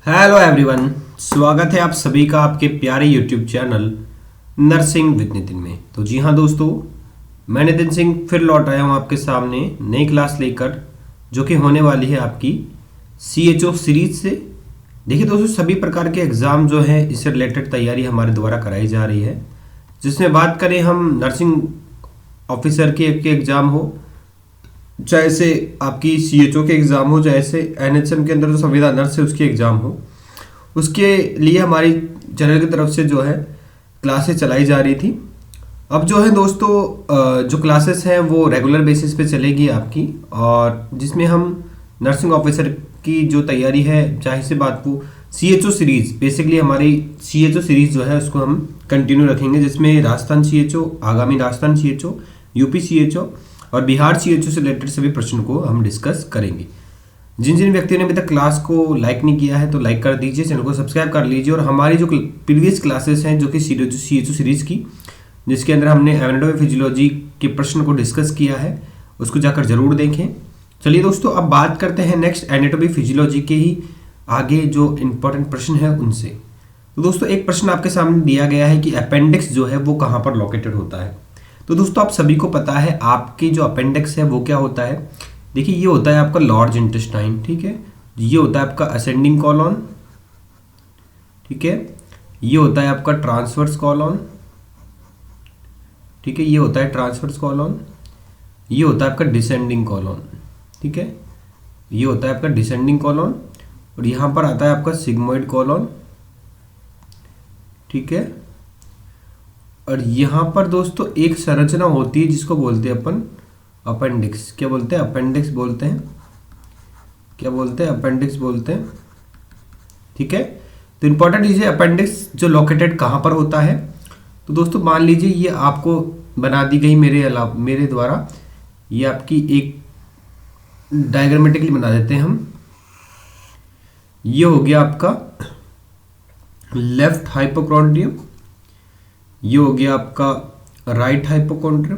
Hello everyone, स्वागत है आप सभी का आपके प्यारे YouTube channel nursing with Nitin में। तो जी हाँ दोस्तों, मैं नितिन सिंह फिर लौट आया हूँ आपके सामने नई क्लास लेकर, जो कि होने वाली है आपकी CHO सीरीज से। देखिए दोस्तों, सभी प्रकार के एग्ज़ाम जो है इससे रिलेटेड तैयारी हमारे द्वारा कराई जा रही है, जिसमें बात करें हम नर्सिंग ऑफिसर के एग्ज़ाम हो, चाहे से आपकी CHO के एग्ज़ाम हो, चाहे से NHM के अंदर जो संविदा नर्स है उसकी एग्ज़ाम हो, उसके लिए हमारी चैनल की तरफ से जो है क्लासेस चलाई जा रही थी। अब जो है दोस्तों, जो क्लासेस हैं वो रेगुलर बेसिस पे चलेगी आपकी, और जिसमें हम नर्सिंग ऑफिसर की जो तैयारी है, जाहिर सी बात वो CHO सीरीज़, बेसिकली हमारी CHO सीरीज़ जो है उसको हम कंटिन्यू रखेंगे, जिसमें राजस्थान CHO, आगामी राजस्थान CHO, UP CHO और बिहार CHO से रिलेटेड सभी प्रश्न को हम डिस्कस करेंगे। जिन जिन व्यक्तियों ने अभी तक क्लास को लाइक नहीं किया है तो लाइक कर दीजिए, चैनल को सब्सक्राइब कर लीजिए, और हमारी जो प्रीवियस क्लासेस हैं जो कि CHO सीरीज़ की, जिसके अंदर हमने एनाटॉमी फिजियोलॉजी के प्रश्न को डिस्कस किया है, उसको जाकर जरूर देखें। चलिए दोस्तों, अब बात करते हैं नेक्स्ट एनाटॉमी फिजियोलॉजी के ही आगे जो इम्पोर्टेंट प्रश्न है उनसे। तो दोस्तों, एक प्रश्न आपके सामने दिया गया है कि अपेंडिक्स जो है वो कहाँ पर लोकेटेड होता है। तो दोस्तों, आप सभी को पता है आपकी जो अपेंडिक्स है वो क्या होता है। देखिए, ये होता है आपका लार्ज इंटेस्टाइन, ठीक है। ये होता है आपका असेंडिंग कॉलॉन, ठीक है। ये होता है आपका ट्रांसवर्स कॉलॉन, ठीक है। ये होता है ट्रांसवर्स कॉलॉन। ये होता है आपका डिसेंडिंग कॉलॉन, ठीक है। ये होता है आपका डिसेंडिंग कॉलॉन, और यहाँ पर आता है आपका सिग्मोइड कॉलॉन, ठीक है। और यहाँ पर दोस्तों एक संरचना होती है जिसको बोलते हैं अपन अपेंडिक्स। क्या बोलते हैं? अपेंडिक्स बोलते हैं। क्या बोलते हैं? अपेंडिक्स बोलते हैं, ठीक है। तो इंपॉर्टेंट चीज़ है अपेंडिक्स जो लोकेटेड कहाँ पर होता है। तो दोस्तों मान लीजिए ये आपको बना दी गई मेरे द्वारा, ये आपकी एक डायग्रामेटिकली बना देते हैं हम। ये हो गया आपका लेफ्ट हाइपोकॉन्ड्रियम, ये हो गया आपका राइट हाइपोकॉन्ड्रियम,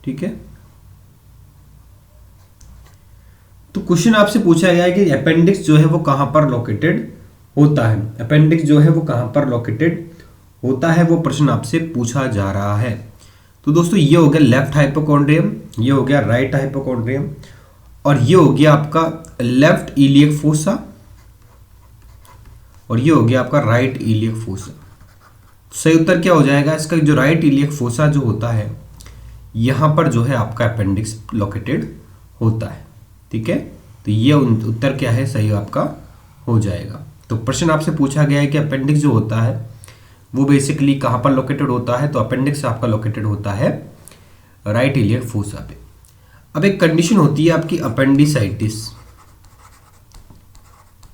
ठीक है। तो क्वेश्चन आपसे पूछा गया है कि अपेंडिक्स जो है वो कहां पर लोकेटेड होता है। अपेंडिक्स जो है वो कहां पर लोकेटेड होता है, वो प्रश्न आपसे पूछा जा रहा है। तो दोस्तों, ये हो गया लेफ्ट हाइपोकॉन्ड्रियम, ये हो गया राइट हाइपोकॉन्ड्रियम, और ये हो गया आपका लेफ्ट इलियक फोसा, और ये हो गया आपका राइट इलियक फोसा। सही उत्तर क्या हो जाएगा इसका? जो राइट इलियक फोसा जो होता है, यहां पर जो है आपका अपेंडिक्स लोकेटेड होता है, ठीक है। तो ये उत्तर क्या है, सही आपका हो जाएगा। तो प्रश्न आपसे पूछा गया है कि अपेंडिक्स जो होता है वो बेसिकली कहां पर लोकेटेड होता है। तो अपेंडिक्स आपका लोकेटेड होता है राइट इलियक फोसा पे। अब एक कंडीशन होती है आपकी अपेंडिसाइटिस,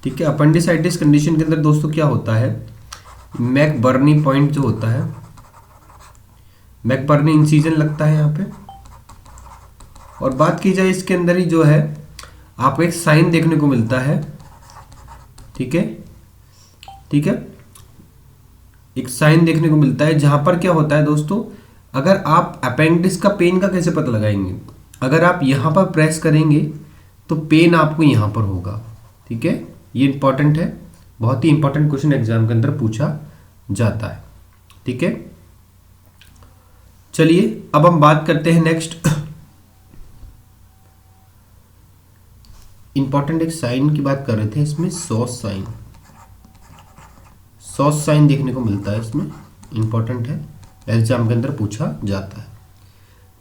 ठीक है। अपेंडिसाइटिस कंडीशन के अंदर दोस्तों क्या होता है, मैकबर्नी पॉइंट जो होता है, मैकबर्नी इंसिजन लगता है यहाँ पे। और बात की जाए इसके अंदर ही जो है आपको एक साइन देखने को मिलता है, ठीक है, ठीक है। एक साइन देखने को मिलता है जहां पर क्या होता है दोस्तों, अगर आप अपेंडिक्स का पेन का कैसे पता लगाएंगे, अगर आप यहां पर प्रेस करेंगे तो पेन आपको यहां पर होगा, ठीक है। ये इंपॉर्टेंट है, बहुत ही इंपॉर्टेंट क्वेश्चन एग्जाम के अंदर पूछा जाता है, ठीक है। चलिए अब हम बात करते हैं नेक्स्ट इंपॉर्टेंट एक साइन की बात कर रहे थे, इसमें सॉस साइन, सॉस साइन देखने को मिलता है इसमें, इंपॉर्टेंट है, एग्जाम के अंदर पूछा जाता है।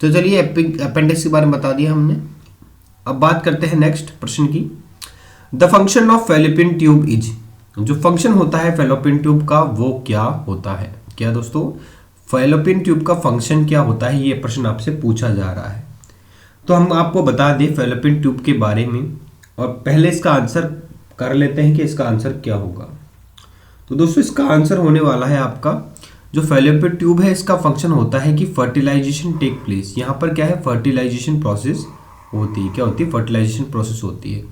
तो चलिए अपेंडिक्स के बारे में बता दिया हमने। अब बात करते हैं नेक्स्ट प्रश्न की। The function of fallopian tube is, जो फंक्शन होता है फैलोपियन ट्यूब का वो क्या होता है। क्या दोस्तों, फैलोपियन ट्यूब का फंक्शन क्या होता है, ये प्रश्न आपसे पूछा जा रहा है। तो हम आपको बता दें फैलोपियन ट्यूब के बारे में, और पहले इसका आंसर कर लेते हैं कि इसका आंसर क्या होगा। तो दोस्तों, इसका आंसर होने वाला है आपका जो फैलोपियन ट्यूब है, इसका फंक्शन होता है कि फर्टिलाइजेशन टेक प्लेस। यहाँ पर क्या है, फर्टिलाइजेशन प्रोसेस होती है। क्या होती है? फर्टिलाइजेशन प्रोसेस होती है।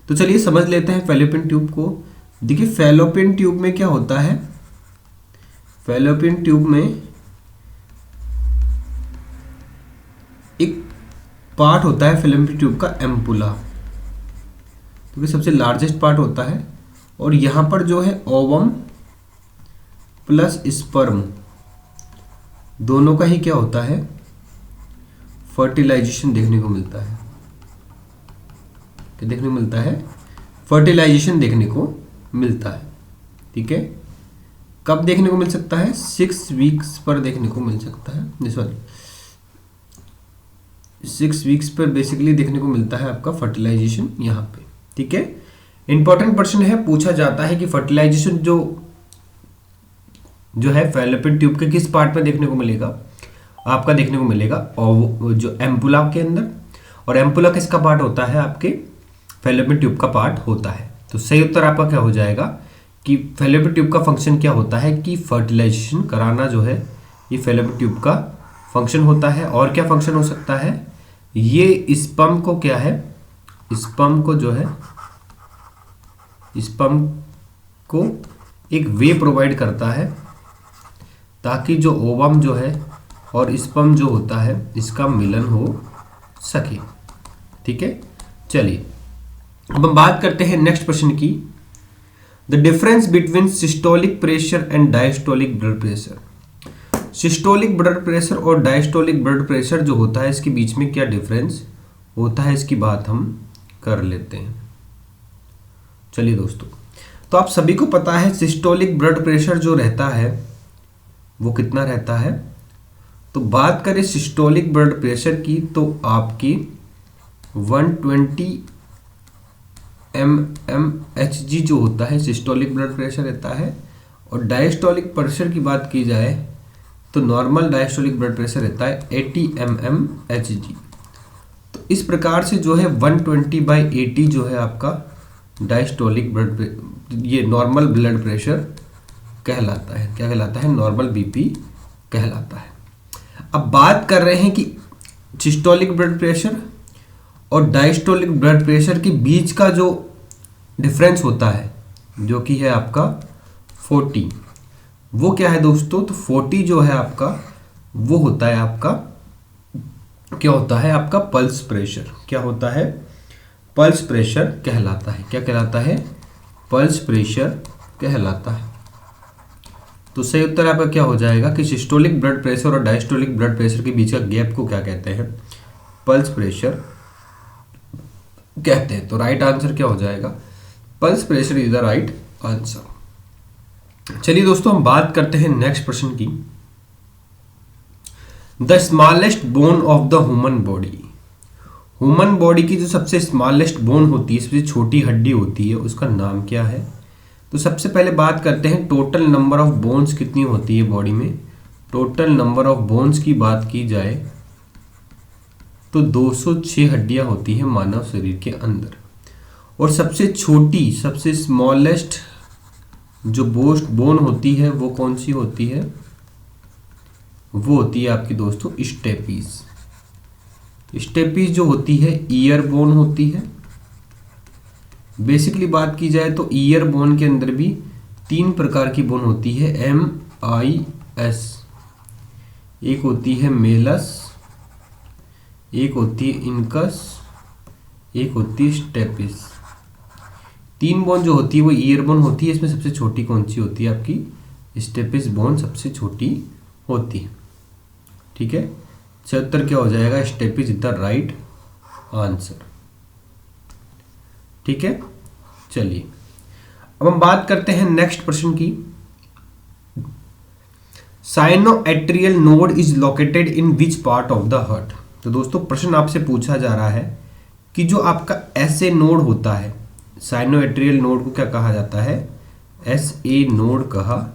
तो चलिए समझ लेते हैं फैलोपियन ट्यूब को। देखिए फैलोपियन ट्यूब में क्या होता है, फैलोपियन ट्यूब में एक पार्ट होता है फैलोपियन ट्यूब का एम्पुला, तो ये सबसे लार्जेस्ट पार्ट होता है। और यहाँ पर जो है ओवम प्लस स्पर्म दोनों का ही क्या होता है, फर्टिलाइजेशन देखने को मिलता है। क्या देखने को मिलता है, फर्टिलाइजेशन देखने को मिलता है। ठीक है, कब देखने को मिल सकता है, 6 वीक्स पर देखने को मिल सकता है, सॉरी 6 वीक्स पर बेसिकली देखने को मिलता है आपका फर्टिलाइजेशन यहाँ पे। ठीक है, इंपॉर्टेंट प्रश्न है, पूछा जाता है कि फर्टिलाइजेशन जो है फैलोपियन ट्यूब के किस पार्ट में देखने को मिलेगा, आपका देखने को मिलेगा और जो एम्पुला के अंदर। और एम्पुला किसका पार्ट होता है, आपके फैलोपियन ट्यूब का पार्ट होता है। तो सही उत्तर आपका क्या हो जाएगा कि फैलोपियन ट्यूब का फंक्शन क्या होता है कि फर्टिलाइजेशन कराना जो है ये फैलोपियन ट्यूब का फंक्शन होता है। और क्या फंक्शन हो सकता है, ये स्पर्म को क्या है, स्पर्म को जो है, स्पर्म को एक वे प्रोवाइड करता है ताकि जो ओवम जो है और स्पर्म जो होता है इसका मिलन हो सके। ठीक है, चलिए अब हम बात करते हैं नेक्स्ट प्रश्न की। The difference between systolic pressure and diastolic blood pressure. Systolic blood pressure और डायस्टोलिक ब्लड प्रेशर जो होता है इसके बीच में क्या डिफरेंस होता है, इसकी बात हम कर लेते हैं। चलिए दोस्तों, तो आप सभी को पता है सिस्टोलिक ब्लड प्रेशर जो रहता है वो कितना रहता है। तो बात करें सिस्टोलिक ब्लड प्रेशर की तो आपकी 120 mmHg जो होता है सिस्टोलिक ब्लड प्रेशर रहता है। और डायस्टोलिक प्रेशर की बात की जाए तो नॉर्मल डायस्टोलिक ब्लड प्रेशर रहता है 80 mmHg। तो इस प्रकार से जो है 120/80 जो है आपका डायस्टोलिक ये नॉर्मल ब्लड प्रेशर कहलाता है। क्या कहलाता है, नॉर्मल बीपी कहलाता है। अब बात कर रहे हैं कि सिस्टोलिक ब्लड प्रेशर और डायस्टोलिक ब्लड प्रेशर के बीच का जो डिफरेंस होता है जो कि है आपका 40, वो क्या है दोस्तों, तो 40 जो है आपका वो होता है आपका, क्या होता है आपका पल्स प्रेशर। क्या होता है, पल्स प्रेशर कहलाता है। क्या कहलाता है, पल्स प्रेशर कहलाता है। तो सही उत्तर आपका क्या हो जाएगा कि सिस्टोलिक ब्लड प्रेशर और डायस्टोलिक ब्लड प्रेशर के बीच का गैप को क्या कहते हैं, पल्स प्रेशर कहते हैं। तो राइट आंसर क्या हो जाएगा, pulse pressure is the right answer. चलिए दोस्तों, हम बात करते हैं नेक्स्ट प्रश्न की। The smallest bone of the human body. Human body की जो सबसे स्मॉलेस्ट बोन होती है, सबसे छोटी हड्डी होती है, उसका नाम क्या है। तो सबसे पहले बात करते हैं टोटल नंबर ऑफ बोन्स कितनी होती है बॉडी में। टोटल नंबर ऑफ बोन्स की बात की जाए तो 206 हड्डियां होती हैं मानव शरीर के अंदर। और सबसे छोटी, सबसे स्मॉलेस्ट जो बोन होती है वो कौन सी होती है, वो होती है आपकी दोस्तों स्टेपीज। स्टेपीज जो होती है ईयर बोन होती है। बेसिकली बात की जाए तो ईयर बोन के अंदर भी 3 प्रकार की बोन होती है, MIS। एक होती है मेलस, एक होती है इनकस, एक होती है स्टेपिस। 3 बोन जो होती है वो ईयर बोन होती है। इसमें सबसे छोटी कौन सी होती है, आपकी स्टेपिस बोन सबसे छोटी होती है। ठीक है, उत्तर क्या हो जाएगा, stapes is the right answer. ठीक है, चलिए अब हम बात करते हैं नेक्स्ट प्रश्न की। Sinoatrial node is located in which part of the heart. तो दोस्तों प्रश्न आपसे पूछा जा रहा है कि जो आपका SA नोड होता है, साइनोएट्रियल नोड को क्या कहा जाता है, SA नोड कहा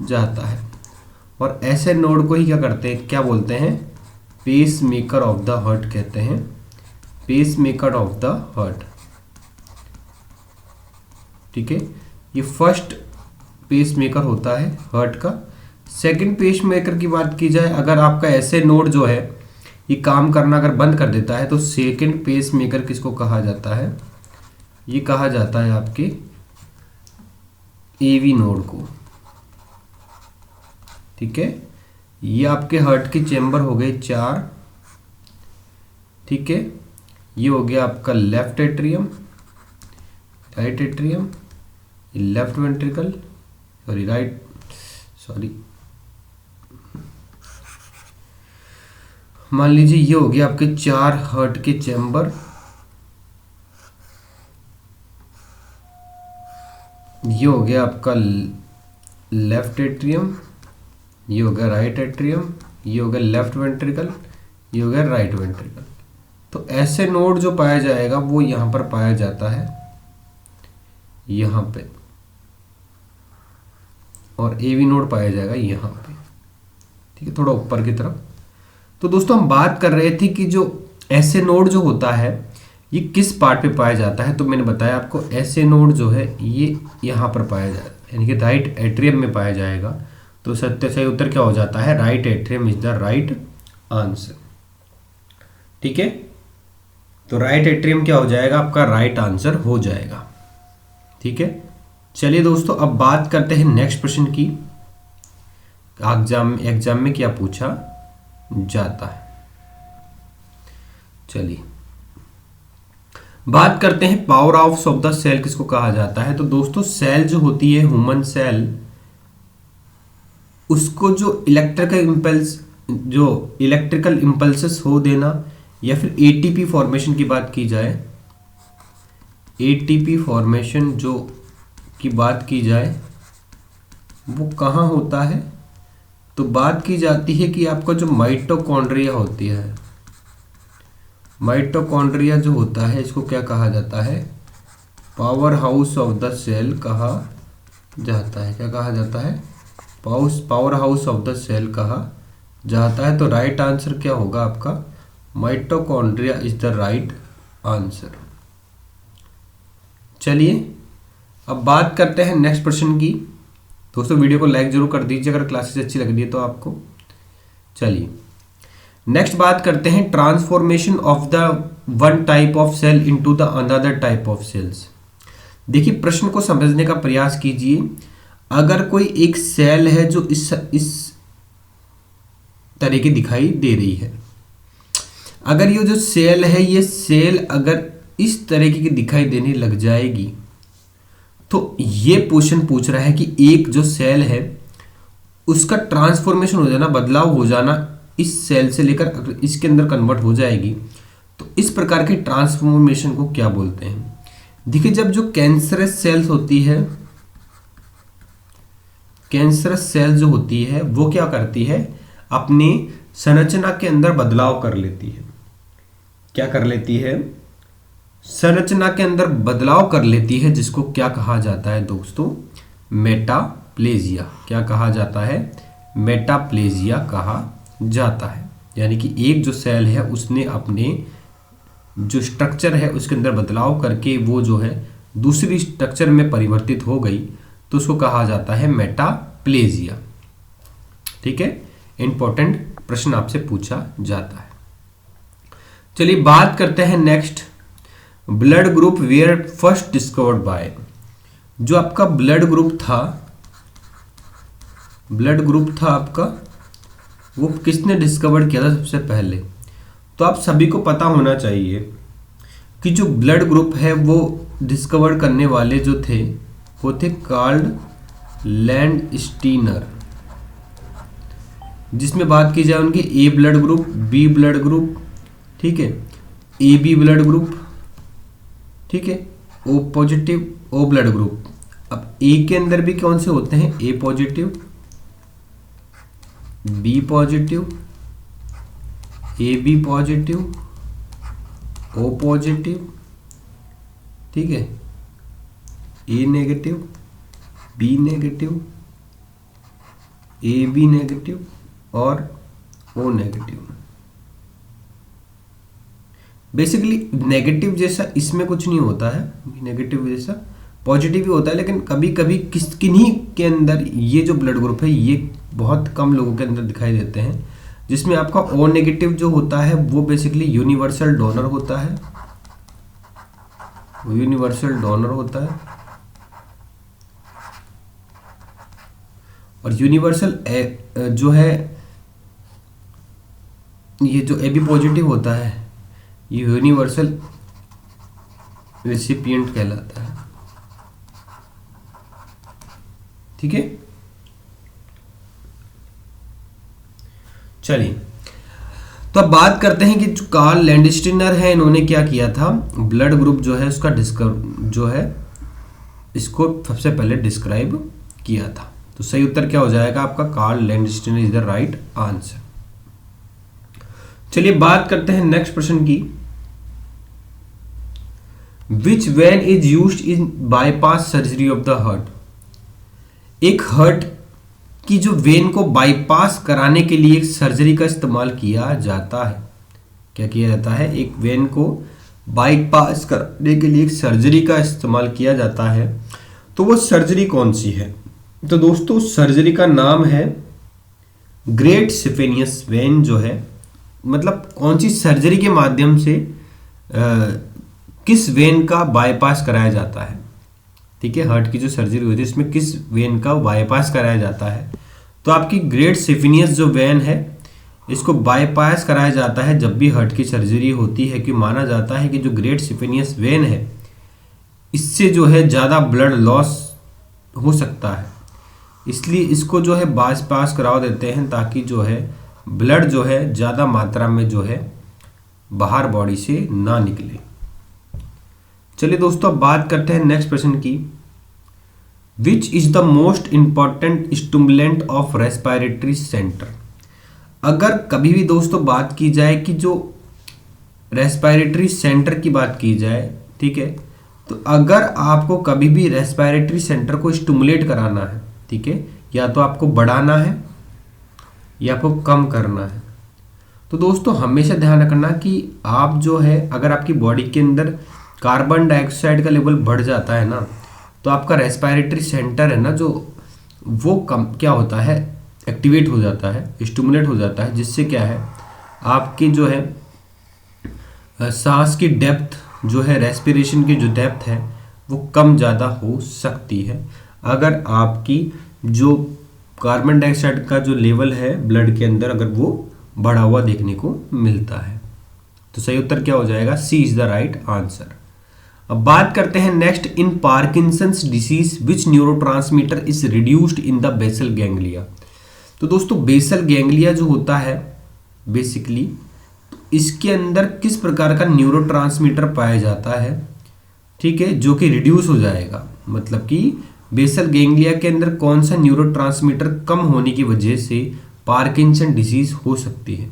जाता है। और ऐसे नोड को ही क्या करते हैं, क्या बोलते हैं, pacemaker of the heart कहते हैं, pacemaker of the heart. ठीक है, ये फर्स्ट पेस मेकर होता है हार्ट का। सेकंड पेस मेकर की बात की जाए, अगर आपका ऐसे नोड जो है ये काम करना अगर बंद कर देता है तो सेकंड पेस मेकर किसको कहा जाता है, ये कहा जाता है आपके AV नोड को। ठीक है, ये आपके हार्ट के चेंबर हो गए 4। ठीक है, ये हो गया आपका left atrium, right atrium, left ventricle, sorry मान लीजिए ये हो गया आपके 4 हार्ट के चैम्बर, ये हो गया आपका लेफ्ट एट्रियम, ये हो गया राइट एट्रियम, ये हो गया लेफ्ट वेंट्रिकल, ये हो गया राइट वेंट्रिकल। तो ऐसे नोड जो पाया जाएगा वो यहाँ पर पाया जाता है, यहाँ पे, और एवी नोड पाया जाएगा यहाँ पे, ठीक है, थोड़ा ऊपर की तरफ। तो दोस्तों हम बात कर रहे थे कि जो ऐसे नोड जो होता है ये किस पार्ट पे पाया जाता है। तो मैंने बताया आपको ऐसे नोड जो है ये यहाँ पर पाया जाता है, यानी कि राइट एट्रियम में पाया जाएगा। तो सही उत्तर क्या हो जाता है, right atrium is the right answer. ठीक है, तो राइट एट्रियम क्या हो जाएगा, आपका राइट आंसर हो जाएगा। ठीक है, चलिए दोस्तों अब बात करते हैं नेक्स्ट प्रश्न की। एग्जाम में क्या पूछा जाता है। चलिए बात करते हैं पावर ऑफ द सेल किसको कहा जाता है। तो दोस्तों सेल जो होती है ह्यूमन सेल, उसको जो इलेक्ट्रिकल इंपल्सेस हो देना, या फिर एटीपी फॉर्मेशन की बात की जाए, एटीपी फॉर्मेशन जो की बात की जाए वो कहाँ होता है। तो बात की जाती है कि आपका जो माइटोकॉन्ड्रिया होती है, माइटोकॉन्ड्रिया जो होता है इसको क्या कहा जाता है, powerhouse of the cell कहा जाता है। क्या कहा जाता है, powerhouse of the cell कहा जाता है। तो राइट आंसर क्या होगा आपका, mitochondria is the right answer. चलिए अब बात करते हैं नेक्स्ट प्रश्न की। दोस्तों वीडियो को लाइक जरूर कर दीजिए अगर क्लासेस अच्छी लग रही है तो आपको। चलिए नेक्स्ट बात करते हैं transformation of the one type of cell into the another type of cells. देखिए प्रश्न को समझने का प्रयास कीजिए। अगर कोई एक सेल है जो इस तरह की दिखाई दे रही है, अगर ये जो सेल है ये सेल अगर इस तरह की दिखाई देने लग जाएगी, तो ये क्वेश्चन पूछ रहा है कि एक जो सेल है उसका ट्रांसफॉर्मेशन हो जाना, बदलाव हो जाना, इस सेल से लेकर अगर इसके अंदर कन्वर्ट हो जाएगी तो इस प्रकार के ट्रांसफॉर्मेशन को क्या बोलते हैं। देखिए जब जो कैंसरस सेल्स होती है, कैंसरस सेल जो होती है वो क्या करती है, अपनी संरचना के अंदर बदलाव कर लेती है। क्या कर लेती है, संरचना के अंदर बदलाव कर लेती है, जिसको क्या कहा जाता है दोस्तों, मेटाप्लेजिया। क्या कहा जाता है, मेटाप्लेजिया कहा जाता है। यानी कि एक जो सेल है उसने अपने जो स्ट्रक्चर है उसके अंदर बदलाव करके वो जो है दूसरी स्ट्रक्चर में परिवर्तित हो गई, तो उसको कहा जाता है मेटाप्लेजिया। ठीक है, इंपॉर्टेंट प्रश्न आपसे पूछा जाता है। चलिए बात करते हैं next, blood group were first discovered by. जो आपका ब्लड ग्रुप था आपका, वो किसने डिस्कवर किया था सबसे पहले। तो आप सभी को पता होना चाहिए कि जो ब्लड ग्रुप है वो डिस्कवर करने वाले जो थे वो थे कार्ल लैंडस्टीनर, जिसमें बात की जाए उनके A blood group, B blood group, ठीक है, ए बी ब्लड ग्रुप, ठीक है, O positive, O blood group. अब ए के अंदर भी कौन से होते हैं, A positive, B positive, A B positive, O positive, ठीक है, A negative, B negative, A B negative और ओ नेगेटिव। बेसिकली नेगेटिव जैसा इसमें कुछ नहीं होता है, नेगेटिव जैसा पॉजिटिव ही होता है, लेकिन कभी कभी किन्हीं के अंदर ये जो ब्लड ग्रुप है ये बहुत कम लोगों के अंदर दिखाई देते हैं, जिसमें आपका ओ नेगेटिव जो होता है वो बेसिकली यूनिवर्सल डोनर होता है, यूनिवर्सल डोनर होता है। और यूनिवर्सल जो है ये जो ए बी पॉजिटिव होता है ये यूनिवर्सल रेसिपिएंट कहलाता है। ठीक है। चलिए, तो अब बात करते हैं कि जो कार्ल लैंडस्टीनर है, इन्होंने क्या किया था, ब्लड ग्रुप जो है उसका जो है इसको सबसे पहले डिस्क्राइब किया था। तो सही उत्तर क्या हो जाएगा आपका, Karl Landsteiner is the right answer. चलिए बात करते हैं नेक्स्ट प्रश्न की। Which vein is used in bypass surgery of the heart. एक हार्ट की जो वेन को बाईपास कराने के लिए एक सर्जरी का इस्तेमाल किया जाता है। क्या किया जाता है, एक वेन को बाईपास करने के लिए एक सर्जरी का इस्तेमाल किया जाता है। तो वो सर्जरी कौन सी है? तो दोस्तों सर्जरी का नाम है ग्रेट सिफेनियस वेन जो है, मतलब कौन सी सर्जरी के माध्यम से किस वेन का बाईपास कराया जाता है। ठीक है, हार्ट की जो सर्जरी होती है इसमें किस वेन का बाईपास कराया जाता है। तो आपकी ग्रेट सिफेनियस जो वेन है इसको बाईपास कराया जाता है जब भी हार्ट की सर्जरी होती है, कि माना जाता है कि जो ग्रेट सिफेनियस वेन है इससे जो है ज़्यादा ब्लड लॉस हो सकता है, इसलिए इसको जो है बाईपास करा देते हैं ताकि जो है ब्लड जो है ज़्यादा मात्रा में जो है बाहर बॉडी से ना निकले। चलिए दोस्तों अब बात करते हैं नेक्स्ट प्रश्न की। Which is the most important stimulant of respiratory centre. अगर कभी भी दोस्तों बात की जाए कि जो रेस्पिरेटरी सेंटर की बात की जाए, ठीक है, तो अगर आपको कभी भी रेस्पिरेटरी सेंटर को स्टिमुलेट कराना है, ठीक है, या तो आपको बढ़ाना है या आपको कम करना है, तो दोस्तों हमेशा ध्यान रखना कि आप जो है अगर आपकी बॉडी के अंदर कार्बन डाइऑक्साइड का लेवल बढ़ जाता है ना, तो आपका रेस्पिरेटरी सेंटर है ना जो वो कम क्या होता है, एक्टिवेट हो जाता है, स्टिमुलेट हो जाता है, जिससे क्या है आपकी जो है सांस की डेप्थ जो है, रेस्पिरेशन की जो डेप्थ है वो कम ज़्यादा हो सकती है अगर आपकी जो कार्बन डाइऑक्साइड का जो लेवल है ब्लड के अंदर अगर वो बढ़ा हुआ देखने को मिलता है। तो सही उत्तर क्या हो जाएगा, C is the right answer. अब बात करते हैं next, in Parkinson's disease which neurotransmitter is reduced in the basal ganglia. तो दोस्तों बेसल गैंग्लिया जो होता है बेसिकली, तो इसके अंदर किस प्रकार का न्यूरोट्रांसमीटर पाया जाता है, ठीक है, जो कि रिड्यूस हो जाएगा, मतलब कि बेसल गैंग्लिया के अंदर कौन सा न्यूरोट्रांसमीटर कम होने की वजह से पार्किंसन डिजीज हो सकती है।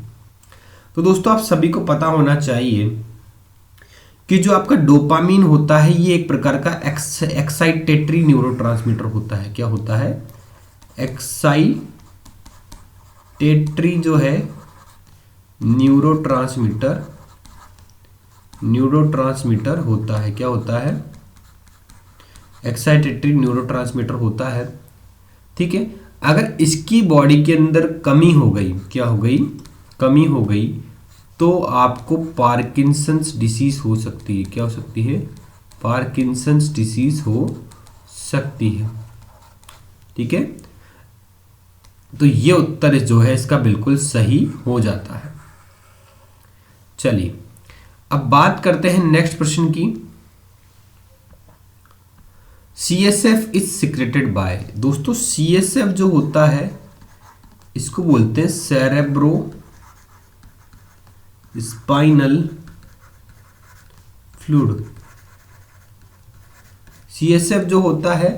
तो दोस्तों आप सभी को पता होना चाहिए कि जो आपका डोपामीन होता है ये एक प्रकार का एक्साइटेटरी न्यूरोट्रांसमीटर होता है। क्या होता है, एक्साइटेटरी जो है न्यूरोट्रांसमीटर होता है। क्या होता है, एक्साइटेटरी न्यूरोट्रांसमीटर होता है, ठीक है। अगर इसकी बॉडी के अंदर कमी हो गई, क्या हो गई, कमी हो गई, तो आपको पार्किंसंस डिसीज हो सकती है। क्या हो सकती है, पार्किंसंस डिसीज हो सकती है, ठीक है। तो ये उत्तर जो है इसका बिल्कुल सही हो जाता है। चलिए अब बात करते हैं नेक्स्ट प्रश्न की। CSF is secreted by. दोस्तों CSF जो होता है इसको बोलते हैं सेरेब्रो स्पाइनल फ्लूइड। CSF जो होता है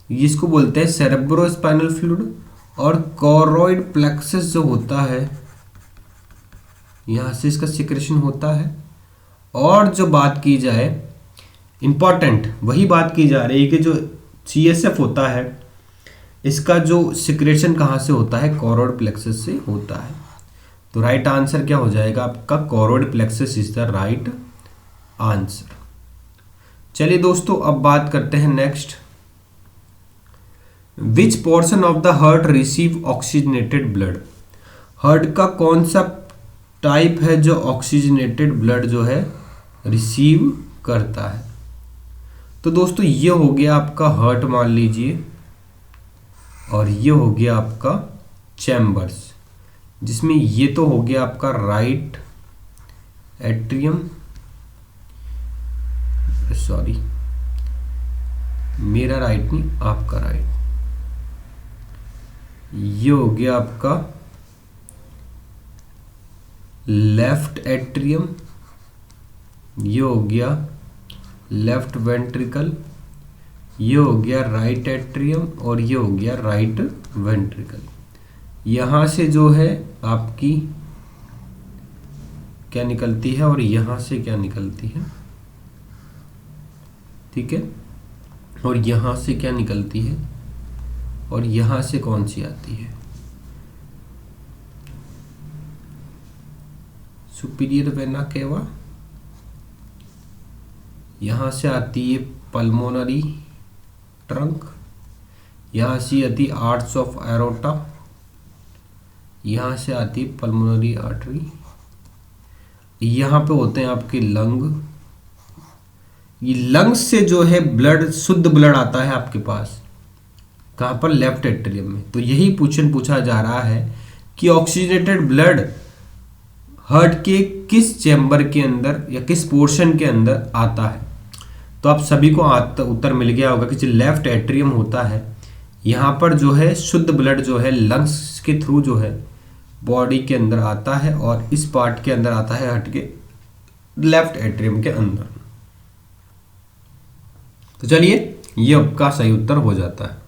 इसको बोलते हैं सेरेब्रो स्पाइनल फ्लूइड, और कोरोइड प्लेक्सस जो होता है यहां से इसका सिक्रेशन होता है। और जो बात की जाए इंपॉर्टेंट वही बात की जा रही है कि जो CSF होता है इसका जो सिक्रेशन कहाँ से होता है, कोरोइड प्लेक्सस से होता है। तो राइट आंसर क्या हो जाएगा आपका, choroid plexus is the right answer. चलिए दोस्तों अब बात करते हैं next, which portion of the heart receive oxygenated blood. Heart का कौन सा टाइप है जो ऑक्सीजनेटेड ब्लड जो है रिसीव करता है। तो दोस्तों ये हो गया आपका हार्ट मान लीजिए, और ये हो गया आपका चैम्बर्स, जिसमें ये तो हो गया आपका राइट एट्रियम, सॉरी मेरा राइट नहीं आपका राइट, ये हो गया आपका लेफ्ट एट्रियम, ये हो गया लेफ्ट वेंट्रिकल, ये हो गया राइट एट्रियम और ये हो गया राइट वेंट्रिकल। यहाँ से जो है आपकी क्या निकलती है और यहाँ से क्या निकलती है, ठीक है, और यहाँ से क्या निकलती है और यहाँ से कौन सी आती है, सुपीरियर वेना केवा, यहाँ से आती है पल्मोनरी ट्रंक, यहाँ से आती है आर्ट्स ऑफ एरोटा, यहाँ से आती है पल्मोनरी आर्टरी, यहाँ पे होते हैं आपके लंग, ये लंग्स से जो है ब्लड, शुद्ध ब्लड आता है आपके पास कहाँ पर, लेफ्ट एट्रियम में। तो यही क्वेश्चन पूछा जा रहा है कि ऑक्सीजनेटेड ब्लड हार्ट के किस चैम्बर के अंदर या किस पोर्शन के अंदर आता है। तो आप सभी को उत्तर मिल गया होगा कि जो लेफ्ट एट्रियम होता है, यहाँ पर जो है शुद्ध ब्लड जो है लंग्स के थ्रू जो है बॉडी के अंदर आता है और इस पार्ट के अंदर आता है हार्ट के लेफ्ट एट्रियम के अंदर। तो चलिए ये आपका सही उत्तर हो जाता है।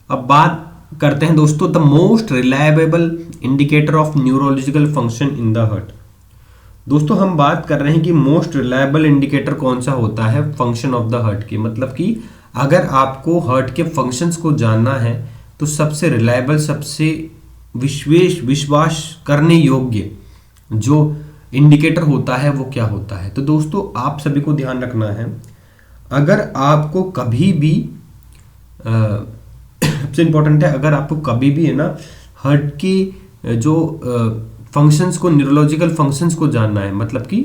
अब बात करते हैं दोस्तों the most reliable indicator of neurological function in the heart. दोस्तों हम बात कर रहे हैं कि मोस्ट रिलायबल इंडिकेटर कौन सा होता है फंक्शन ऑफ द हार्ट के, मतलब कि अगर आपको हार्ट के फंक्शंस को जानना है तो सबसे रिलायबल, सबसे विश्वास करने योग्य जो इंडिकेटर होता है वो क्या होता है। तो दोस्तों आप सभी को ध्यान रखना है, अगर आपको कभी भी सबसे इंपॉर्टेंट है, अगर आपको कभी भी है ना हार्ट की जो फंक्शंस को, न्यूरोलॉजिकल फंक्शंस को जानना है, मतलब कि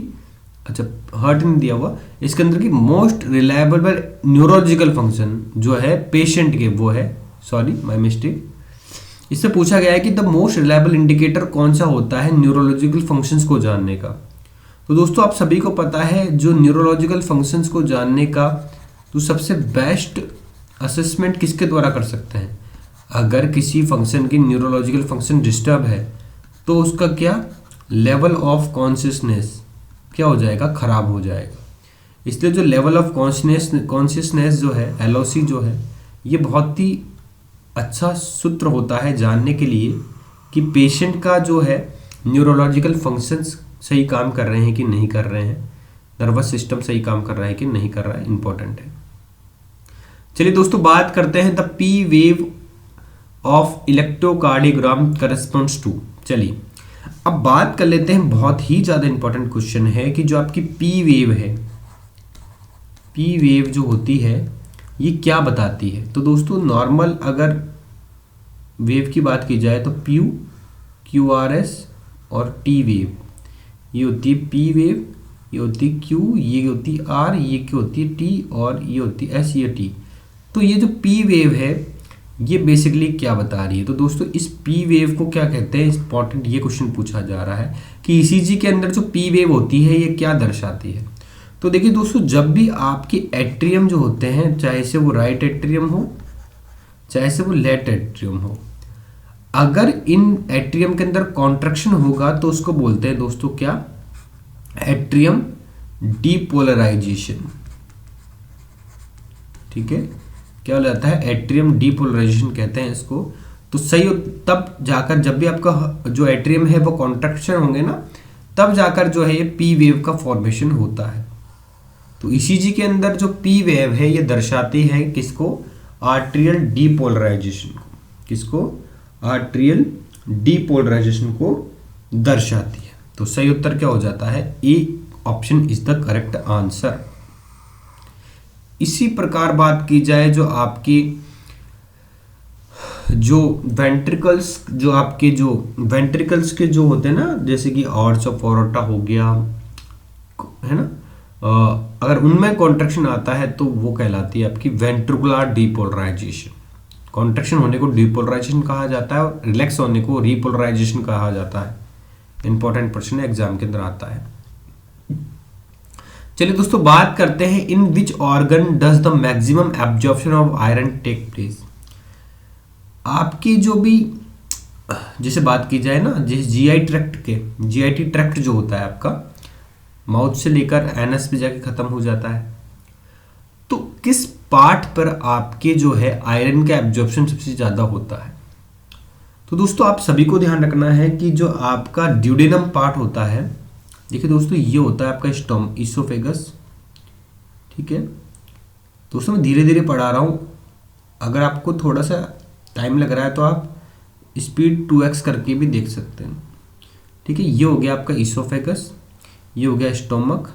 अच्छा हार्ट नहीं दिया हुआ, इसके अंदर की मोस्ट रिलायबल न्यूरोलॉजिकल फंक्शन जो है पेशेंट के, वो है, सॉरी माय मिस्टेक, इससे पूछा गया है कि द मोस्ट रिलायबल इंडिकेटर कौन सा होता है न्यूरोलॉजिकल फंक्शंस को जानने का। तो दोस्तों आप सभी को पता है जो न्यूरोलॉजिकल फंक्शंस को जानने का तो सबसे बेस्ट असेसमेंट किसके द्वारा कर सकते हैं, अगर किसी फंक्शन की न्यूरोलॉजिकल फंक्शन डिस्टर्ब है तो उसका क्या लेवल ऑफ कॉन्शियसनेस क्या हो जाएगा, खराब हो जाएगा। इसलिए जो लेवल ऑफ कॉन्शियसनेस जो है, एलओसी जो है, ये बहुत ही अच्छा सूत्र होता है जानने के लिए कि पेशेंट का जो है न्यूरोलॉजिकल फंक्शंस सही काम कर रहे हैं कि नहीं कर रहे हैं, नर्वस सिस्टम सही काम कर रहा है कि नहीं कर रहा है, इंपॉर्टेंट है। चलिए दोस्तों बात करते हैं the P wave of electrocardiogram corresponds to. चलिए अब बात कर लेते हैं, बहुत ही ज़्यादा इंपॉर्टेंट क्वेश्चन है कि जो आपकी पी वेव है, पी वेव जो होती है ये क्या बताती है। तो दोस्तों नॉर्मल अगर वेव की बात की जाए तो पी क्यू आर एस और टी वेव, ये होती है पी वेव, ये होती है क्यू, ये होती है आर, ये क्या होती है टी, और ये होती है एस, ये टी। तो ये जो पी वेव है ये बेसिकली क्या बता रही है। तो दोस्तों इस पी वेव को क्या कहते हैं, इंपॉर्टेंट ये क्वेश्चन पूछा जा रहा है कि ईसीजी के अंदर जो पी वेव होती है ये क्या दर्शाती है। तो देखिए दोस्तों जब भी आपके एट्रियम जो होते हैं, चाहे से वो राइट एट्रियम हो चाहे से वो लेफ्ट एट्रियम हो, अगर इन एट्रियम के अंदर कॉन्ट्रैक्शन होगा तो उसको बोलते हैं दोस्तों क्या, एट्रियम डीपोलराइजेशन। ठीक है, क्या हो जाता है, एट्रियम डीपोलराइजेशन कहते हैं इसको। तो सही तब जाकर जब भी आपका जो एट्रियम है वो कॉन्ट्रैक्शन होंगे ना, तब जाकर जो है ये पी वेव का फॉर्मेशन होता है। तो ईसीजी के अंदर जो पी वेव है ये दर्शाती है किसको, आर्ट्रियल डीपोलराइजेशन को, किसको, आर्ट्रियल डीपोलराइजेशन को दर्शाती है। तो सही उत्तर क्या हो जाता है, A option is the correct answer. इसी प्रकार बात की जाए जो आपकी जो वेंट्रिकल्स, जो आपके जो वेंट्रिकल्स के जो होते हैं ना, जैसे कि आर्ट्स ऑफ एरोटा हो गया है ना, अगर उनमें कॉन्ट्रैक्शन आता है तो वो कहलाती है आपकी वेंट्रिकुलर डीपोलराइजेशन। कॉन्ट्रैक्शन होने को डीपोलराइजेशन कहा जाता है और रिलैक्स होने को रीपोलराइजेशन कहा जाता है। इंपॉर्टेंट प्रश्न एग्जाम के अंदर आता है। चलिए दोस्तों बात करते हैं, in which organ does the maximum absorption of iron take place. आपकी जो भी जैसे बात की जाए ना, जिस जीआई ट्रैक्ट के, जीआईटी ट्रैक्ट जो होता है आपका माउथ से लेकर एनएस पे जाके खत्म हो जाता है, तो किस पार्ट पर आपके जो है आयरन का एब्जॉर्प्शन सबसे ज़्यादा होता है? तो दोस्तों आप सभी को ध्यान रखना है कि जो आपका ड्यूडेनम पार्ट होता है, देखिए दोस्तों ये होता है आपका इसोफेगस, ठीक है दोस्तों, मैं धीरे धीरे पढ़ा रहा हूँ, अगर आपको थोड़ा सा टाइम लग रहा है तो आप स्पीड 2x करके भी देख सकते हैं, ठीक है। ये हो गया आपका इसोफेगस, ये हो गया स्टोमक,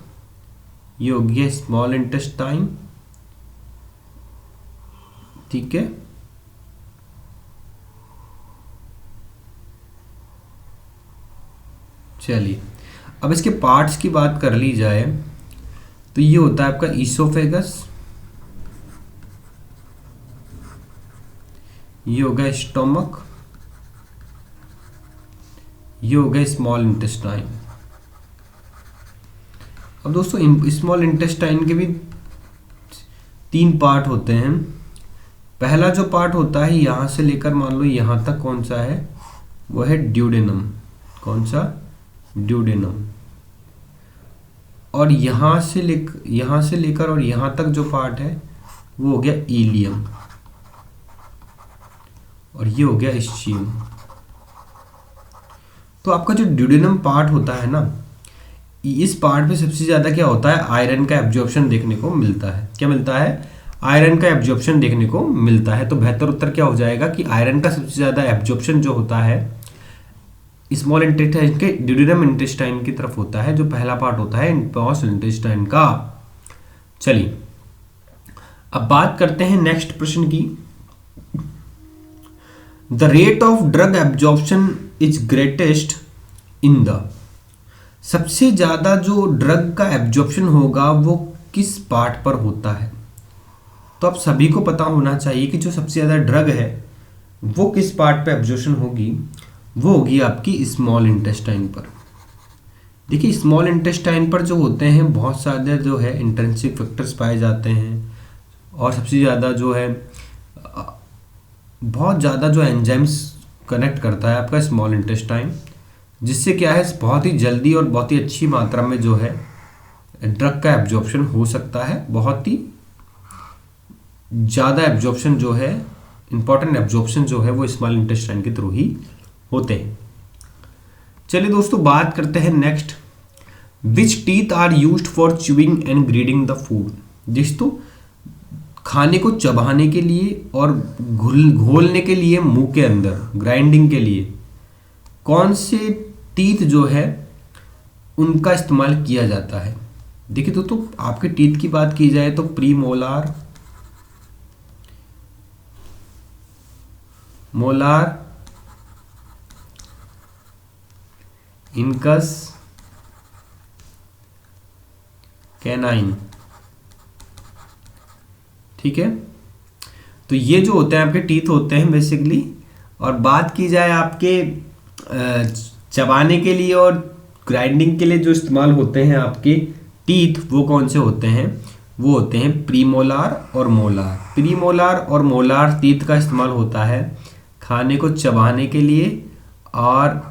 ये हो गया स्मॉल इंटेस्टाइन, ठीक है। चलिए अब इसके पार्ट्स की बात कर ली जाए तो ये होता है आपका इसोफेगस, ये हो गया स्टोमक, ये हो गया स्मॉल इंटेस्टाइन। अब दोस्तों स्मॉल इंटेस्टाइन के भी 3 पार्ट होते हैं। पहला जो पार्ट होता है यहां से लेकर मान लो यहां तक, कौन सा है, वो है ड्यूडेनम, कौन सा, ड्यूडेनम। और यहां से लेकर और यहां तक जो पार्ट है वो हो गया इलियम, और ये हो गया इस्चियम। तो आपका जो ड्यूडेनम पार्ट होता है ना, इस पार्ट में सबसे ज्यादा क्या होता है, आयरन का एब्जॉर्प्शन देखने को मिलता है। क्या मिलता है? आयरन का एब्जॉर्प्शन देखने को मिलता है। तो बेहतर उत्तर क्या हो जाएगा कि आयरन का सबसे ज्यादा एब्जॉर्प्शन जो होता है स्मॉल इंटेस्टाइन के ड्यूडेनम इंटेस्टाइन की तरफ होता है, जो पहला पार्ट होता है स्मॉल इंटेस्टाइन का। चलिए अब बात करते हैं नेक्स्ट प्रश्न की। The rate of drug absorption is greatest in the, सबसे ज्यादा जो ड्रग का एब्जॉर्प्शन होगा वो किस पार्ट पर होता है? तो आप सभी को पता होना चाहिए कि जो सबसे ज्यादा ड्रग है वो किस पार्ट पर एब्जॉर्प्शन होगी, वो होगी आपकी स्मॉल इंटेस्टाइन पर। देखिए स्मॉल इंटेस्टाइन पर जो होते हैं बहुत सारे जो है इंट्रिंसिक फैक्टर्स पाए जाते हैं, और सबसे ज़्यादा जो है बहुत ज़्यादा जो एंजाइम्स कनेक्ट करता है आपका स्मॉल इंटेस्टाइन, जिससे क्या है बहुत ही जल्दी और बहुत ही अच्छी मात्रा में जो है ड्रग का एब्जॉर्प्शन हो सकता है। बहुत ही ज़्यादा एब्जॉर्प्शन जो है, इंपॉर्टेंट एब्जॉर्प्शन जो है वो स्मॉल इंटेस्टाइन के थ्रू ही होते हैं। चलिए दोस्तों बात करते हैं next. Which teeth are used for chewing and grinding the food? दोस्तों खाने को चबाने के लिए और घोलने के लिए मुंह के अंदर ग्राइंडिंग के लिए कौन से टीथ जो है उनका इस्तेमाल किया जाता है? देखिए दोस्तों आपके टीथ की बात की जाए तो प्रीमोलार, मोलार, इनकस, कैनाइन, ठीक है। तो ये जो होते हैं आपके टीथ होते हैं बेसिकली। और बात की जाए आपके चबाने के लिए और ग्राइंडिंग के लिए जो इस्तेमाल होते हैं आपके टीथ, वो कौन से होते हैं? वो होते हैं प्रीमोलार और मोलार। प्रीमोलार और मोलार टीथ का इस्तेमाल होता है खाने को चबाने के लिए और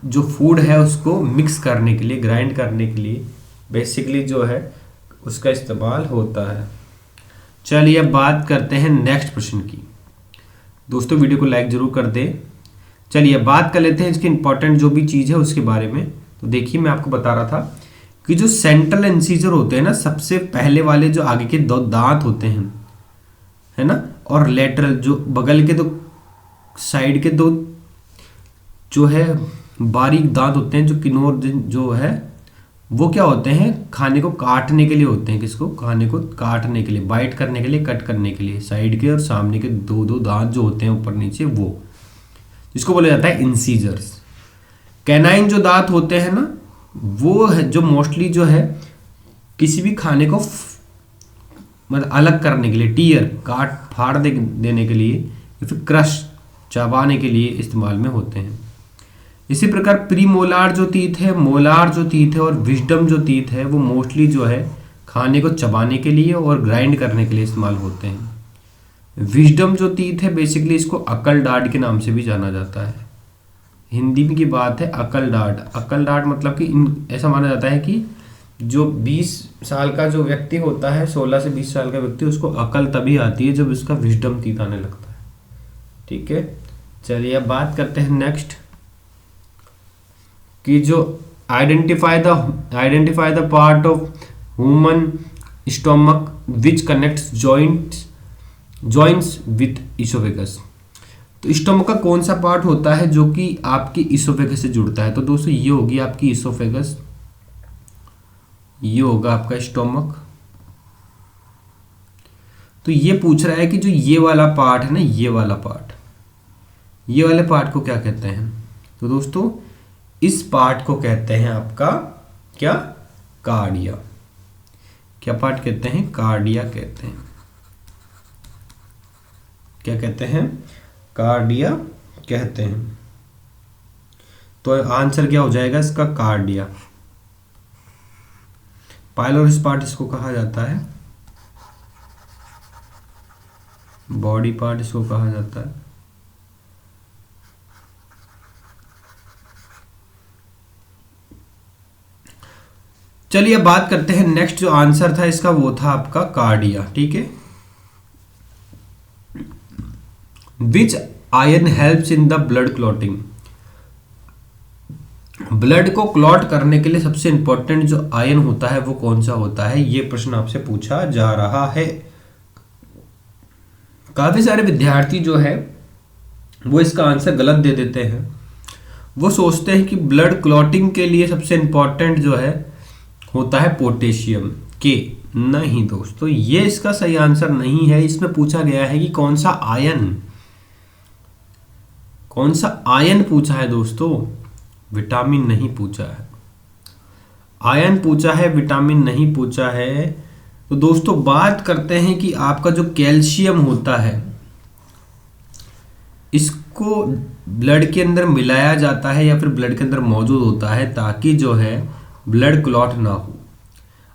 जो फूड है उसको मिक्स करने के लिए, ग्राइंड करने के लिए बेसिकली जो है उसका इस्तेमाल होता है। चलिए अब बात करते हैं नेक्स्ट प्रश्न की। दोस्तों वीडियो को लाइक जरूर कर दें। चलिए बात कर लेते हैं इसकी इंपॉर्टेंट जो भी चीज़ है उसके बारे में। तो देखिए मैं आपको बता रहा था कि जो सेंट्रल इंसीजर होते हैं ना, सबसे पहले वाले जो आगे के 2 दांत होते हैं, है ना, और लेटरल जो बगल के 2 साइड के 2 जो है बारीक दांत होते हैं, जो किनोर जो है वो क्या होते हैं, खाने को काटने के लिए होते हैं। किसको? खाने को काटने के लिए, बाइट करने के लिए, कट करने के लिए। साइड के और सामने के 2 दांत जो होते हैं ऊपर नीचे, वो जिसको बोला जाता है इंसीजर्स। कैनाइन जो दांत होते हैं ना, वो है जो मोस्टली जो है किसी भी खाने को मतलब अलग करने के लिए, टीयर काट फाड़ देने के लिए या फिर क्रश चबाने के लिए इस्तेमाल में होते हैं। इसी प्रकार प्रीमोलार जो टीथ है, मोलार जो टीथ है और विजडम जो टीथ है, वो मोस्टली जो है खाने को चबाने के लिए और ग्राइंड करने के लिए इस्तेमाल होते हैं। विजडम जो तीत है बेसिकली इसको अकल डाड के नाम से भी जाना जाता है। हिंदी में की बात है अकल डाड। अकल डाड मतलब कि ऐसा माना जाता है कि जो 20 साल का जो व्यक्ति होता है, 16 से 20 साल का व्यक्ति, उसको अकल तभी आती है जब उसका विजडम तीत आने लगता है। ठीक है, चलिए अब बात करते हैं नेक्स्ट कि जो identify the part of human stomach which connects joints with oesophagus. तो स्टोमक का कौन सा पार्ट होता है जो कि आपकी इसोफेगस से जुड़ता है? तो दोस्तों ये होगी आपकी इसोफेगस, ये होगा आपका स्टोमक। तो ये पूछ रहा है कि जो ये वाला पार्ट है ना, ये वाला पार्ट, ये वाले पार्ट को क्या कहते हैं? तो दोस्तों इस पार्ट को कहते हैं आपका क्या? कार्डिया। क्या पार्ट कहते हैं? कार्डिया कहते हैं। क्या कहते हैं? कार्डिया कहते हैं। तो आंसर क्या हो जाएगा इसका? कार्डिया। पाइलोरिस पार्ट इसको कहा जाता है, बॉडी पार्ट इसको कहा जाता है। चलिए अब बात करते हैं नेक्स्ट। जो आंसर था इसका वो था आपका कार्डिया। ठीक है, विच ion helps in the blood clotting. Blood को क्लॉट करने के लिए सबसे इंपॉर्टेंट जो आयन होता है वो कौन सा होता है? ये प्रश्न आपसे पूछा जा रहा है। काफी सारे विद्यार्थी जो है वो इसका आंसर गलत दे देते हैं। वो सोचते हैं कि ब्लड क्लॉटिंग के लिए सबसे इंपॉर्टेंट जो है होता है पोटेशियम के। नहीं दोस्तों, ये इसका सही आंसर नहीं है। इसमें पूछा गया है कि कौन सा आयन, कौन सा आयन पूछा है दोस्तों, विटामिन नहीं पूछा है। आयन पूछा है, विटामिन नहीं पूछा है। तो दोस्तों बात करते हैं कि आपका जो कैल्शियम होता है इसको ब्लड के अंदर मिलाया जाता है या फिर ब्लड के अंदर मौजूद होता है ताकि जो है ब्लड क्लॉट ना हो।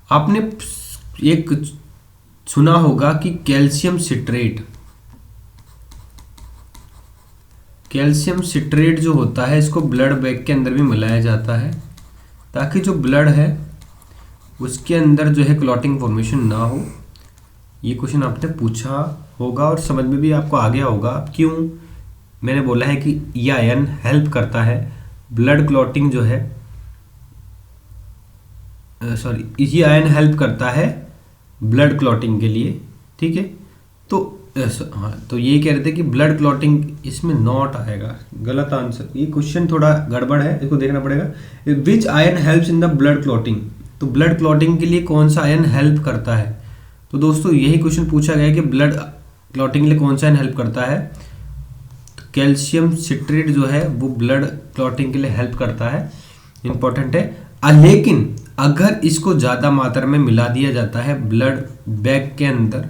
आपने एक सुना होगा कि कैल्शियम सिट्रेट जो होता है इसको ब्लड बैग के अंदर भी मिलाया जाता है ताकि जो ब्लड है उसके अंदर जो है क्लॉटिंग फॉर्मेशन ना हो। ये क्वेश्चन आपने पूछा होगा और समझ में भी आपको आ गया होगा। क्यों मैंने बोला है कि ये आयन हेल्प करता है ब्लड क्लॉटिंग जो है, ये आयन हेल्प करता है ब्लड क्लॉटिंग के लिए। ठीक है, तो हाँ, तो ये कह रहे थे कि ब्लड क्लॉटिंग, इसमें नॉट आएगा, गलत आंसर। ये क्वेश्चन थोड़ा गड़बड़ है, इसको देखना पड़ेगा। विच ion helps in the blood clotting. तो ब्लड क्लॉटिंग के लिए कौन सा आयन हेल्प करता है? तो दोस्तों यही क्वेश्चन पूछा गया है कि ब्लड क्लॉटिंग के लिए कौन सा आयन हेल्प करता है। तो कैल्शियम सिट्रेट जो है वो ब्लड क्लॉटिंग के लिए हेल्प करता है, इंपॉर्टेंट है। लेकिन अगर इसको ज़्यादा मात्रा में मिला दिया जाता है ब्लड बैग के अंदर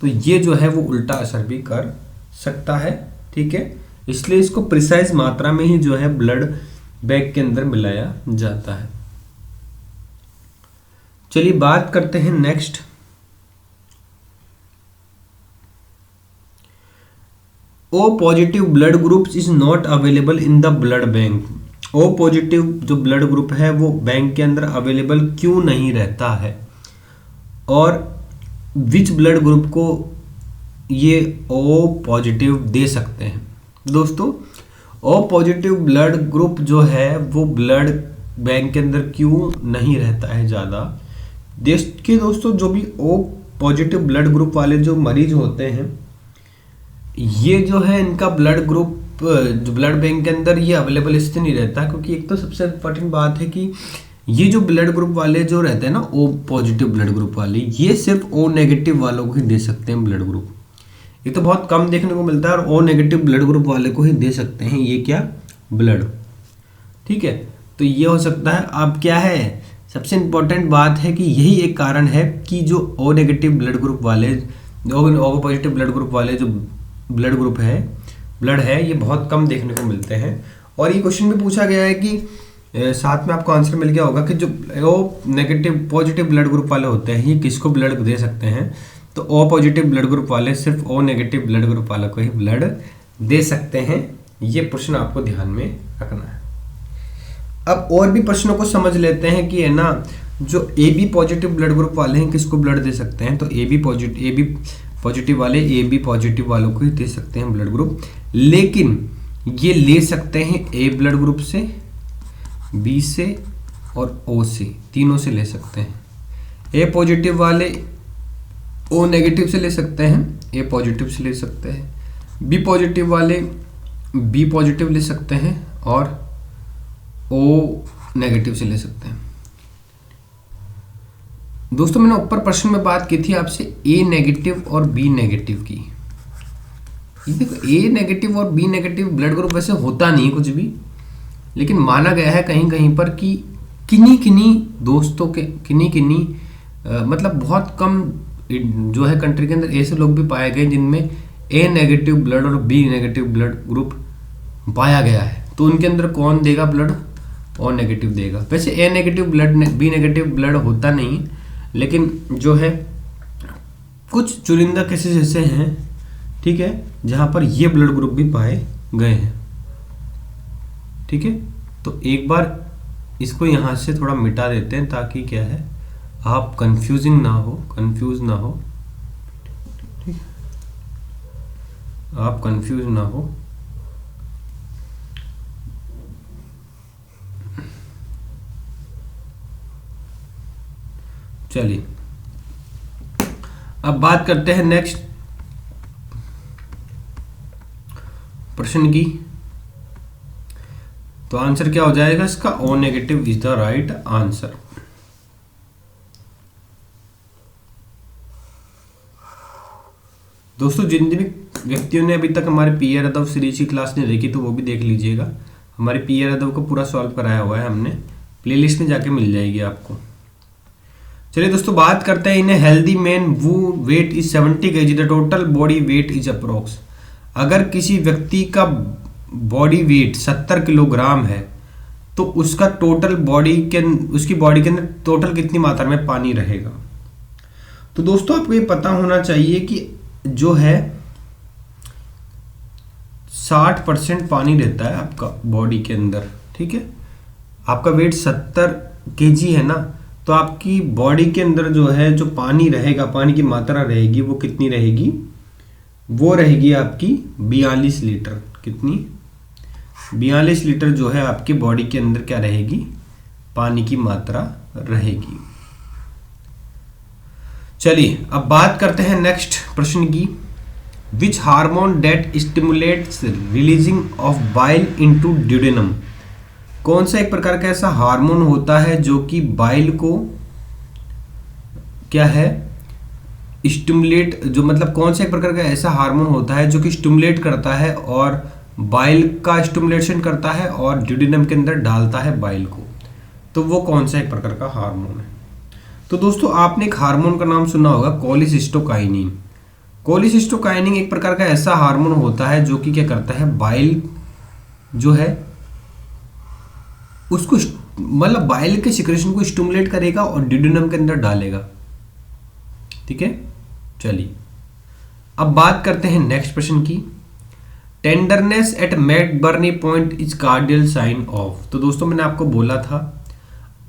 तो ये जो है वो उल्टा असर भी कर सकता है। ठीक है, इसलिए इसको प्रिसाइज मात्रा में ही जो है ब्लड बैग के अंदर मिलाया जाता है। चलिए बात करते हैं next. O positive blood group is not available in the blood bank. O positive जो ब्लड ग्रुप है वो बैंक के अंदर अवेलेबल क्यों नहीं रहता है और विच ब्लड ग्रुप को ये ओ पॉजिटिव दे सकते हैं? दोस्तों ओ पॉजिटिव ब्लड ग्रुप जो है वो ब्लड बैंक के अंदर क्यों नहीं रहता है ज़्यादा? देश के दोस्तों जो भी ओ पॉजिटिव ब्लड ग्रुप वाले जो मरीज होते हैं ये जो है इनका ब्लड ग्रुप जो ब्लड बैंक के अंदर ये अवेलेबल इसलिए नहीं रहता क्योंकि एक तो सबसे इम्पोर्टेंट बात है कि ये जो ब्लड ग्रुप वाले जो रहते हैं ना, ओ पॉजिटिव ब्लड ग्रुप वाले, ये सिर्फ ओ नेगेटिव वालों को ही दे सकते हैं ब्लड ग्रुप। ये तो बहुत कम देखने को मिलता है और ओ नेगेटिव ब्लड ग्रुप वाले को ही दे सकते हैं ये क्या, ब्लड। ठीक है, तो ये हो सकता है। अब क्या है, सबसे इम्पोर्टेंट बात है कि यही एक कारण है कि जो ओ नेगेटिव ब्लड ग्रुप वाले, ओ पॉजिटिव ब्लड ग्रुप वाले जो ब्लड ग्रुप है, ब्लड है, ये बहुत कम देखने को मिलते हैं। और ये क्वेश्चन भी पूछा गया है कि साथ में आपको आंसर मिल गया होगा कि जो O negative positive blood group वाले होते हैं ये किसको ब्लड दे सकते हैं। तो ओ पॉजिटिव ब्लड ग्रुप वाले सिर्फ ओ नेगेटिव ब्लड ग्रुप वालों को ही ब्लड दे सकते हैं। ये प्रश्न आपको ध्यान में रखना है। अब और भी प्रश्नों को समझ लेते हैं कि है ना, जो A B positive blood group वाले हैं किसको ब्लड दे सकते हैं। तो ए बी पॉजिटिव वाले ए बी पॉजिटिव वालों को ही दे सकते हैं ब्लड ग्रुप, लेकिन ये ले सकते हैं ए ब्लड ग्रुप से, बी से और ओ से, तीनों से ले सकते हैं। ए पॉजिटिव वाले ओ नेगेटिव से ले सकते हैं, ए पॉजिटिव से ले सकते हैं। बी पॉजिटिव वाले बी पॉजिटिव ले सकते हैं और ओ नेगेटिव से ले सकते हैं। दोस्तों मैंने ऊपर प्रश्न में बात की थी आपसे ए नेगेटिव और बी नेगेटिव की। ये देखो ए नेगेटिव और बी नेगेटिव ब्लड ग्रुप वैसे होता नहीं कुछ भी, लेकिन माना गया है कहीं कहीं पर कि किन्हीं दोस्तों के मतलब बहुत कम जो है कंट्री के अंदर ऐसे लोग भी पाए गए जिनमें ए नेगेटिव ब्लड और बी नेगेटिव ब्लड ग्रुप पाया गया है। तो उनके अंदर कौन देगा ब्लड, ओ नेगेटिव देगा। वैसे A negative blood B negative blood होता नहीं, लेकिन जो है कुछ चुनिंदा केसेस ऐसे हैं, ठीक है, जहां पर ये ब्लड ग्रुप भी पाए गए हैं। ठीक है, तो एक बार इसको यहां से थोड़ा मिटा देते हैं ताकि क्या है आप कंफ्यूज ना हो, ठीक है, आप कंफ्यूज ना हो। चलिए अब बात करते हैं नेक्स्ट प्रश्न की। तो आंसर क्या हो जाएगा इसका, O negative is the right answer. दोस्तों जिन भी व्यक्तियों ने अभी तक हमारे पी ए यादव सीरीज की क्लास नहीं देखी तो वो भी देख लीजिएगा। हमारे पी ए यादव को पूरा सॉल्व कराया हुआ है हमने, प्लेलिस्ट में जाके मिल जाएगी आपको। चलिए दोस्तों बात करते हैं, in healthy man who weight is 70 kg, the total body weight is approx. अगर किसी व्यक्ति का बॉडी वेट 70 किलोग्राम है तो उसका टोटल उसकी बॉडी के अंदर टोटल कितनी मात्रा में पानी रहेगा। तो दोस्तों आपको ये पता होना चाहिए कि जो है 60% पानी रहता है आपका बॉडी के अंदर। ठीक है, आपका वेट 70 kg है ना, तो आपकी बॉडी के अंदर जो है जो पानी रहेगा, पानी की मात्रा रहेगी वो कितनी रहेगी, वो रहेगी आपकी 42 लीटर। कितनी, 42 लीटर जो है आपकी बॉडी के अंदर क्या रहेगी, पानी की मात्रा रहेगी। चलिए अब बात करते हैं नेक्स्ट प्रश्न की। Which hormone that stimulates releasing of bile into duodenum. कौन सा एक प्रकार का ऐसा हार्मोन होता है जो कि बाइल को क्या है स्टिमुलेट, जो मतलब कौन सा एक प्रकार का ऐसा हार्मोन होता है जो कि स्टिमुलेट करता है और बाइल का स्टिमुलेशन करता है और ड्यूडेनम के अंदर डालता है बाइल को। तो वो कौन सा एक प्रकार का हार्मोन है। तो दोस्तों आपने एक हार्मोन का नाम सुना होगा कोलिसिस्टोकाइनिन। कोलिसिस्टोकाइनिन एक प्रकार का ऐसा हार्मोन होता है जो कि क्या करता है, बाइल जो है उसको मतलब बाइल के सिक्रेशन को स्टिमुलेट करेगा और ड्यूडेनम के अंदर डालेगा। ठीक है, चलिए अब बात करते हैं नेक्स्ट प्रश्न की। Tenderness at McBurney point is cardinal sign of. तो दोस्तों मैंने आपको बोला था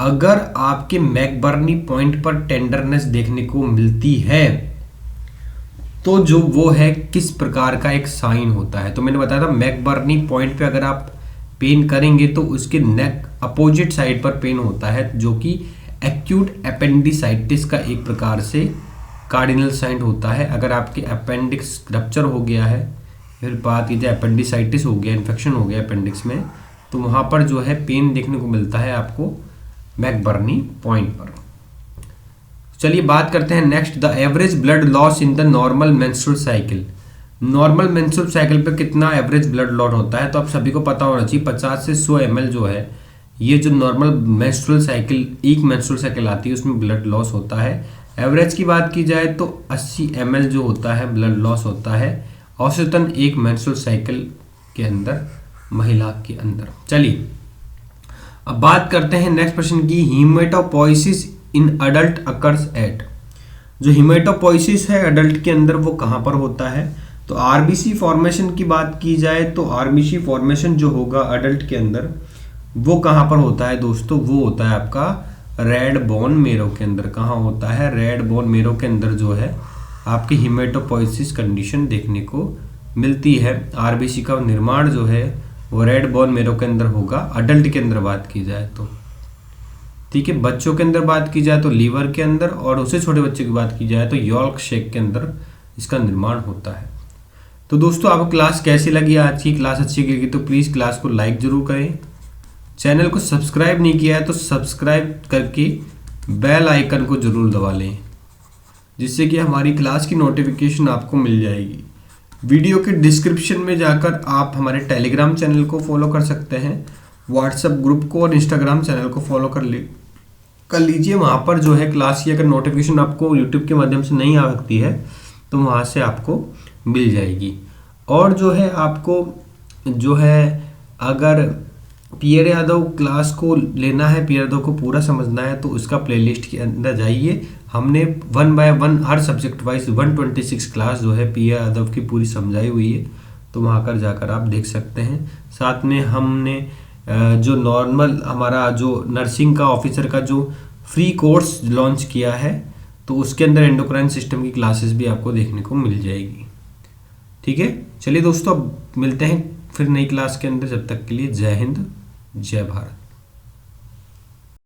अगर आपके मैकबर्नी पॉइंट पर टेंडरनेस देखने को मिलती है तो जो वो है किस प्रकार का एक साइन होता है। तो मैंने बताया था मैकबर्नी पॉइंट पे अगर आप पेन करेंगे तो उसके नेक अपोजिट साइड पर पेन होता है जो कि एक्यूट एपेंडिसाइटिस का एक प्रकार से कार्डिनल साइन होता है। अगर आपके अपेंडिक्स रप्चर हो गया है, फिर बात की जाए अपेंडिसाइटिस हो गया, इन्फेक्शन हो गया अपेंडिक्स में, तो वहाँ पर जो है पेन देखने को मिलता है आपको मैकबर्नी पॉइंट पर। चलिए बात करते हैं next, the average blood loss in the normal menstrual cycle. Normal menstrual cycle पे कितना एवरेज ब्लड लॉस होता है। तो आप सभी को पता होना चाहिए 50 से 100 ml जो है ये जो नॉर्मल मेंस्ट्रुअल साइकिल, एक मेंस्ट्रुअल साइकिल आती है उसमें ब्लड लॉस होता है। एवरेज की बात की जाए तो 80 ml जो होता है ब्लड लॉस होता है औसतन एक मेंस्ट्रुअल साइकिल के अंदर, महिला के अंदर। चलिए अब बात करते हैं नेक्स्ट प्रश्न की। हीमेटोपोइसिस इन अडल्ट अकर्स एट। जो हिमेटोपोइसिस है अडल्ट के अंदर वो कहाँ पर होता है? तो आरबीसी फॉर्मेशन की बात की जाए तो आरबीसी फॉर्मेशन जो होगा अडल्ट के अंदर वो कहाँ पर होता है दोस्तों? वो होता है आपका रेड बोन मेरो के अंदर। कहाँ होता है? रेड बोन मेरो के अंदर जो है आपकी हिमेटोपोइसिस कंडीशन देखने को मिलती है। आरबीसी का निर्माण जो है वो रेड बोन मेरो के अंदर होगा अडल्ट के अंदर बात की जाए तो। ठीक है, बच्चों के अंदर बात की जाए तो लीवर के अंदर, और उससे छोटे बच्चे की बात की जाए तो यॉर्क शेक के अंदर इसका निर्माण होता है। तो दोस्तों आपको क्लास कैसी लगी? आज की क्लास अच्छी लगी तो प्लीज़ क्लास को लाइक जरूर करें। चैनल को सब्सक्राइब नहीं किया है तो सब्सक्राइब करके बेल आइकन को जरूर दबा लें, जिससे कि हमारी क्लास की नोटिफिकेशन आपको मिल जाएगी। वीडियो के डिस्क्रिप्शन में जाकर आप हमारे टेलीग्राम चैनल को फॉलो कर सकते हैं, व्हाट्सएप ग्रुप को और इंस्टाग्राम चैनल को फॉलो कर लीजिए। वहाँ पर जो है क्लास की अगर नोटिफिकेशन आपको यूट्यूब के माध्यम से नहीं आ सकती है तो वहाँ से आपको मिल जाएगी। और जो है आपको जो है अगर पीयर यादव क्लास को लेना है, पीयर यादव को पूरा समझना है तो उसका प्लेलिस्ट के अंदर जाइए। हमने 1 बाय 1 हर सब्जेक्ट वाइज 126 क्लास जो है पीयर यादव की पूरी समझाई हुई है, तो वहाँ कर जाकर आप देख सकते हैं। साथ में हमने जो नॉर्मल हमारा जो नर्सिंग का ऑफिसर का जो फ्री कोर्स लॉन्च किया है तो उसके अंदर एंडोक्राइन सिस्टम की क्लासेस भी आपको देखने को मिल जाएगी। ठीक है, चलिए दोस्तों अब मिलते हैं फिर नई क्लास के अंदर। जब तक के लिए जय हिंद, जय भारत।